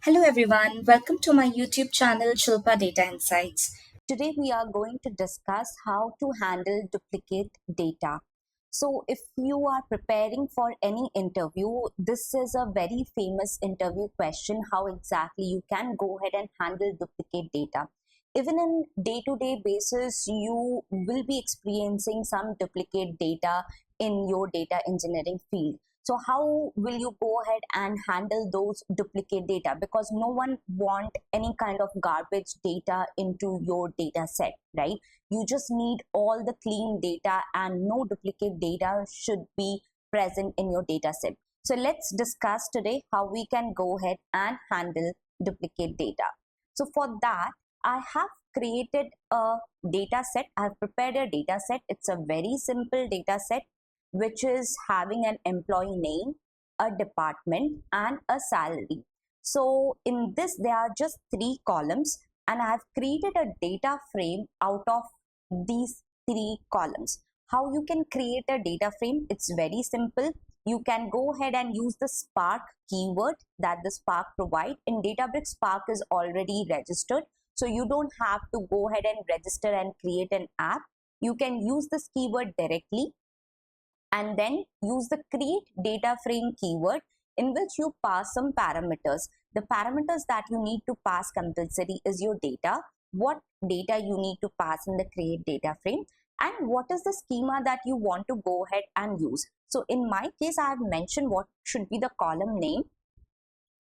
Hello everyone, welcome to my YouTube channel Shilpa Data Insights. Today we are going to discuss how to handle duplicate data. So if you are preparing for any interview, this is a very famous interview question, how exactly you can go ahead and handle duplicate data. Even in day-to-day basis, you will be experiencing some duplicate data in your data engineering field. So how will you go ahead and handle those duplicate data? Because no one want any kind of garbage data into your data set, right? You just need all the clean data and no duplicate data should be present in your data set. So let's discuss today how we can go ahead and handle duplicate data. So for that, I have created a data set. I have prepared a data set. It's a very simple data set which is having an employee name, a department, and a salary. So in this, there are just 3 columns, and I have created a data frame out of these 3 columns. How you can create a data frame? It's very simple. You can go ahead and use the Spark keyword that the Spark provide. In Databricks, Spark is already registered, so you don't have to go ahead and register and create an app. You can use this keyword directly and then use the create data frame keyword in which you pass some parameters. The parameters that you need to pass compulsory is your data, what data you need to pass in the create data frame, and what is the schema that you want to go ahead and use. So in my case, I have mentioned what should be the column name,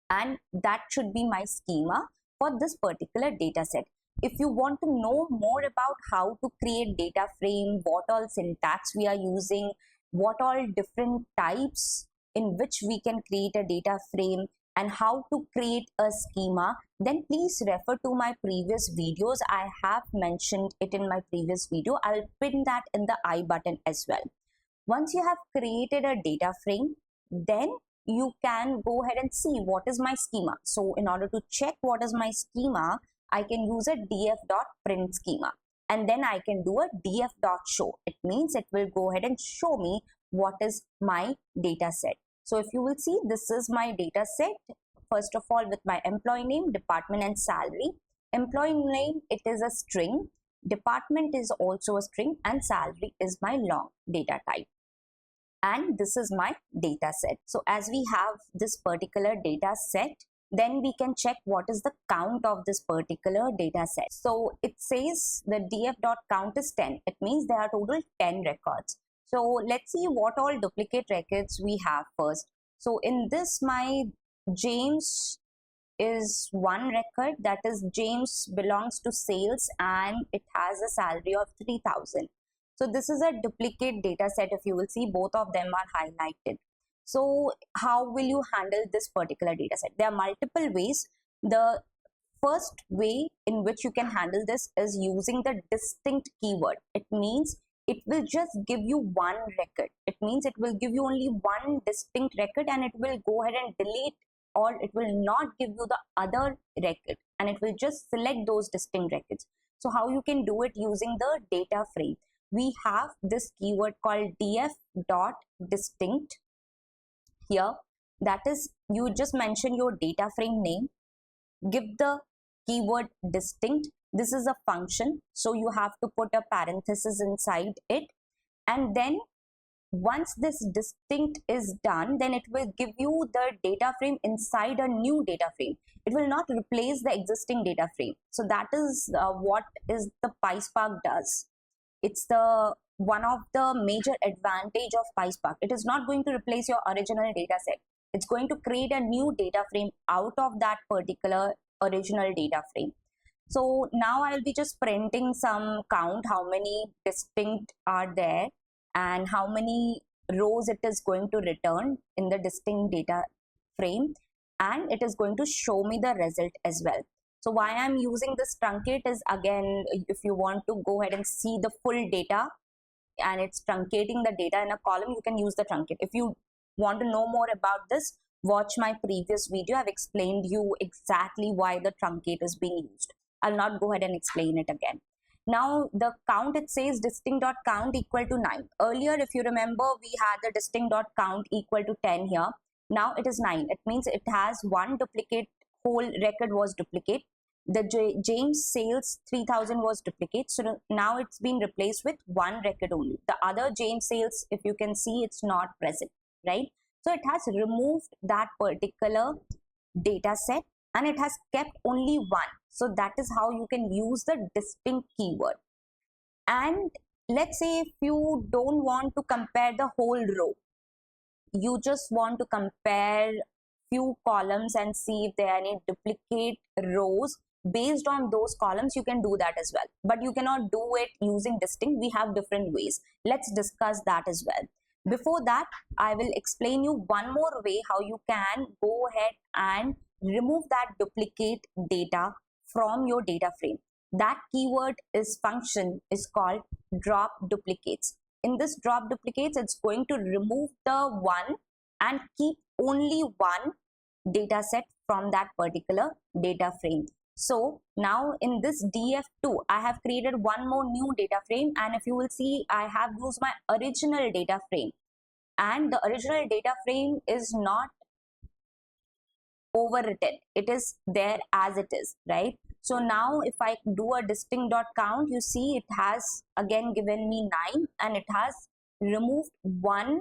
and that should be my schema for this particular data set. If you want to know more about how to create data frame, what all syntax we are using, what all different types in which we can create a data frame, and how to create a schema, then please refer to my previous videos. I have mentioned it in my previous video. I'll pin that in the I button as well. Once you have created a data frame, then you can go ahead and see what is my schema. So in order to check what is my schema, I can use a df.print schema. And then I can do a df.show. It means it will go ahead and show me what is my data set. So if you will see, this is my data set. First of all, with my employee name, department, and salary. Employee name, it is a string. Department is also a string, and salary is my long data type. And this is my data set. So as we have this particular data set, then we can check what is the count of this particular data set. So it says the df.count is 10. It means there are total 10 records. So let's see what all duplicate records we have first. So in this, my James is one record, that is James belongs to sales and it has a salary of 3,000. So this is a duplicate data set. If you will see, both of them are highlighted. So how will you handle this particular data set? There are multiple ways. The first way in which you can handle this is using the distinct keyword. It means it will just give you one record. It means it will give you only one distinct record and it will go ahead and delete, or it will not give you the other record and it will just select those distinct records. So how you can do it using the data frame? We have this keyword called df.distinct. Here, that is, you just mention your data frame name, give the keyword distinct. This is a function, so you have to put a parenthesis inside it, and then once this distinct is done, then it will give you the data frame inside a new data frame. It will not replace the existing data frame. So that is what is the PySpark does. It's the one of the major advantage of PySpark. It is not going to replace your original data set. It's going to create a new data frame out of that particular original data frame. So now I'll be just printing some count, how many distinct are there and how many rows it is going to return in the distinct data frame, and it is going to show me the result as well. So why I'm using this truncate is, again, if you want to go ahead and see the full data and it's truncating the data in a column, you can use the truncate. If you want to know more about this, watch my previous video. I've explained you exactly why the truncate is being used. I'll not go ahead and explain it again. Now the count, it says distinct.count equal to 9. Earlier, if you remember, we had the distinct.count equal to 10 here. Now it is 9. It means it has one duplicate whole record was duplicate. The James Sales 3000 was duplicate. So now it's been replaced with one record only. The other James Sales, if you can see, it's not present, right? So it has removed that particular data set and it has kept only one. So that is how you can use the distinct keyword. And let's say if you don't want to compare the whole row, you just want to compare few columns and see if there are any duplicate rows based on those columns, you can do that as well. But you cannot do it using distinct. We have different ways. Let's discuss that as well. Before that, I will explain you one more way how you can go ahead and remove that duplicate data from your data frame. That keyword is function is called dropDuplicates. In this dropDuplicates, it's going to remove the one and keep only one data set from that particular data frame. So now in this df2, I have created one more new data frame, and if you will see, I have used my original data frame, and the original data frame is not overwritten. It is there as it is, right? So now if I do a distinct.count, you see it has again given me 9 and it has removed one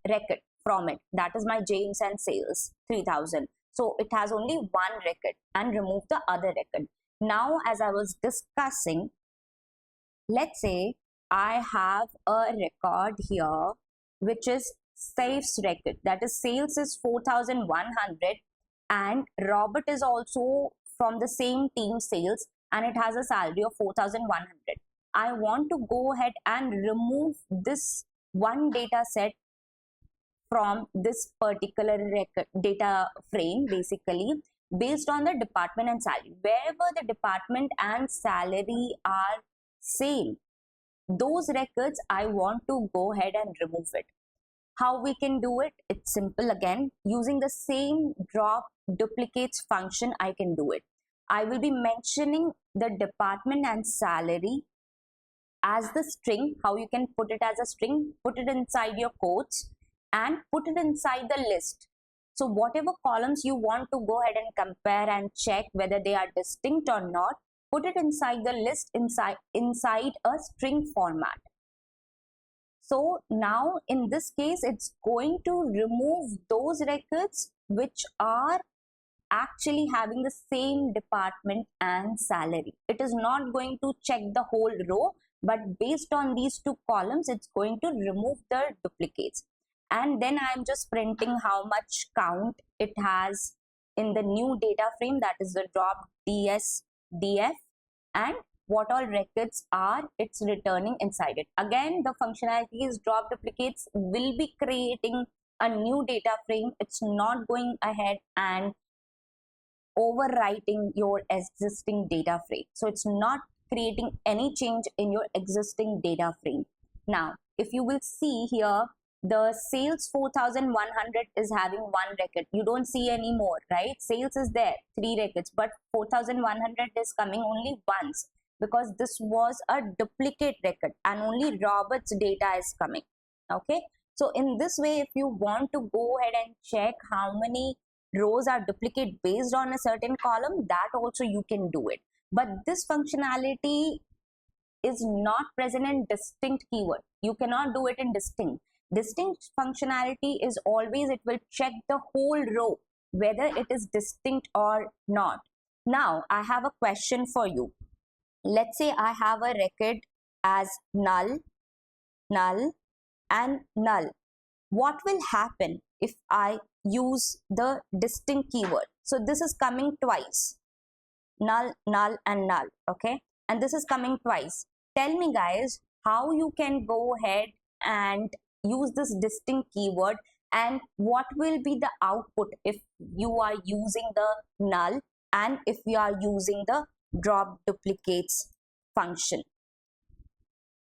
record from it. That is my James and Sales 3000. So it has only one record and removed the other record. Now, as I was discussing, let's say I have a record here which is Safe's record. That is Sales is 4100 and Robert is also from the same team Sales and it has a salary of 4100. I want to go ahead and remove this one data set from this particular record data frame, basically based on the department and salary. Wherever the department and salary are same, those records I want to go ahead and remove it. How we can do it? It's simple again. Using the same dropDuplicates function, I can do it. I will be mentioning the department and salary as the string. How you can put it as a string, put it inside your quotes and put it inside the list. So whatever columns you want to go ahead and compare and check whether they are distinct or not, put it inside the list inside a string format. So now in this case, it's going to remove those records which are actually having the same department and salary. It is not going to check the whole row, but based on these two columns, it's going to remove the duplicates. And then I'm just printing how much count it has in the new data frame, that is the dropDF, and what all records are it's returning inside it. Again, the functionality is dropDuplicates will be creating a new data frame. It's not going ahead and overwriting your existing data frame. So it's not creating any change in your existing data frame. Now, if you will see here, the Sales 4100 is having one record. You don't see any more, right? Sales is there, 3 records, but 4100 is coming only once because this was a duplicate record and only Robert's data is coming. Okay. So in this way, if you want to go ahead and check how many rows are duplicate based on a certain column, that also you can do it. But this functionality is not present in distinct keyword. You cannot do it in distinct. Distinct functionality is always it will check the whole row whether it is distinct or not. Now I have a question for you. Let's say I have a record as null, null and null. What will happen if I use the distinct keyword? So this is coming twice, null, null and null, okay? And this is coming twice. Tell me guys how you can go ahead and use this distinct keyword and what will be the output if you are using the null and if you are using the dropDuplicates function.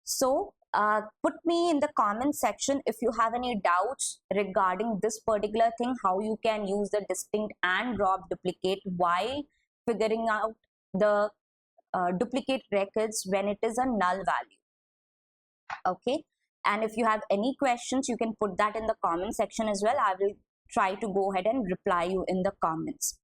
So put me in the comment section if you have any doubts regarding this particular thing, how you can use the distinct and dropDuplicate while figuring out the duplicate records when it is a null value. Okay. And if you have any questions, you can put that in the comment section as well. I will try to go ahead and reply you in the comments.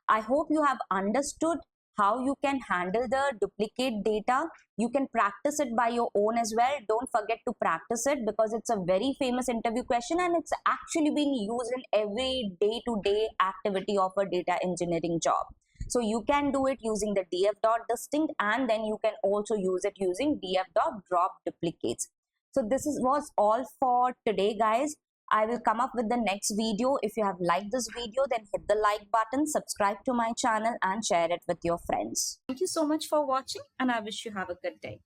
I hope you have understood how you can handle the duplicate data. You can practice it by your own as well. Don't forget to practice it because it's a very famous interview question and it's actually being used in every day-to-day activity of a data engineering job. So you can do it using the df.distinct, and then you can also use it using df.dropDuplicates. So was all for today, guys. I will come up with the next video. If you have liked this video, then hit the like button, subscribe to my channel and share it with your friends. Thank you so much for watching and I wish you have a good day.